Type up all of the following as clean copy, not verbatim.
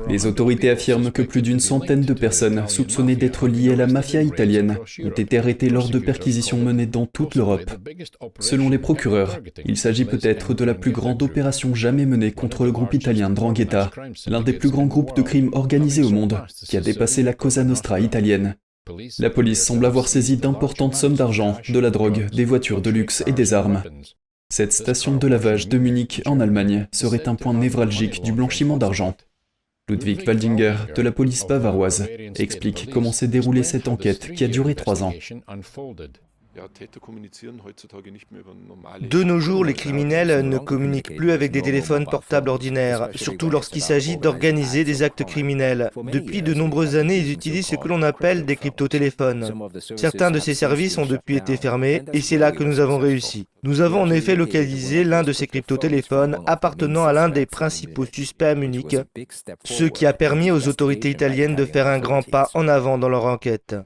Les autorités affirment que plus d'une centaine de personnes soupçonnées d'être liées à la mafia italienne ont été arrêtées lors de perquisitions menées dans toute l'Europe. Selon les procureurs, il s'agit peut-être de la plus grande opération jamais menée contre le groupe italien 'Ndrangheta, l'un des plus grands groupes de crimes organisés au monde, qui a dépassé la Cosa Nostra italienne. La police semble avoir saisi d'importantes sommes d'argent, de la drogue, des voitures de luxe et des armes. Cette station de lavage de Munich, en Allemagne, serait un point névralgique du blanchiment d'argent. Ludwig Waldinger, de la police bavaroise, explique comment s'est déroulée cette enquête qui a duré 3 ans. De nos jours, les criminels ne communiquent plus avec des téléphones portables ordinaires, surtout lorsqu'il s'agit d'organiser des actes criminels. Depuis de nombreuses années, ils utilisent ce que l'on appelle des cryptotéléphones. Certains de ces services ont depuis été fermés, et c'est là que nous avons réussi. Nous avons en effet localisé l'un de ces cryptotéléphones appartenant à l'un des principaux suspects à Munich, ce qui a permis aux autorités italiennes de faire un grand pas en avant dans leur enquête.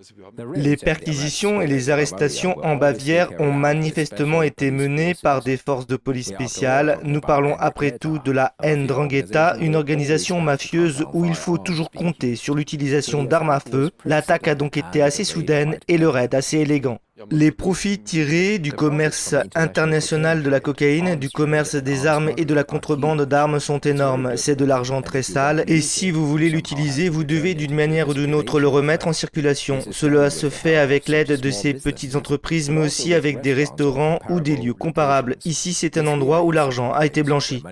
Les perquisitions et les arrestations en Bavière ont manifestement été menées par des forces de police spéciales. Nous parlons après tout de la 'Ndrangheta, une organisation mafieuse où il faut toujours compter sur l'utilisation d'armes à feu. L'attaque a donc été assez soudaine et le raid assez élégant. Les profits tirés du commerce international de la cocaïne, du commerce des armes et de la contrebande d'armes sont énormes. C'est de l'argent très sale et si vous voulez l'utiliser, vous devez d'une manière ou d'une autre le remettre en circulation. Cela se fait avec l'aide de ces petites entreprises mais aussi avec des restaurants ou des lieux comparables. Ici, c'est un endroit où l'argent a été blanchi.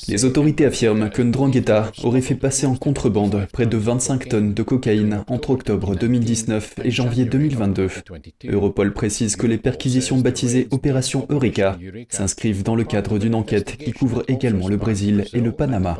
Les autorités affirment que 'Ndrangheta aurait fait passer en contrebande près de 25 tonnes de cocaïne entre octobre 2019 et janvier 2022. Europol précise que les perquisitions baptisées Opération Eureka s'inscrivent dans le cadre d'une enquête qui couvre également le Brésil et le Panama.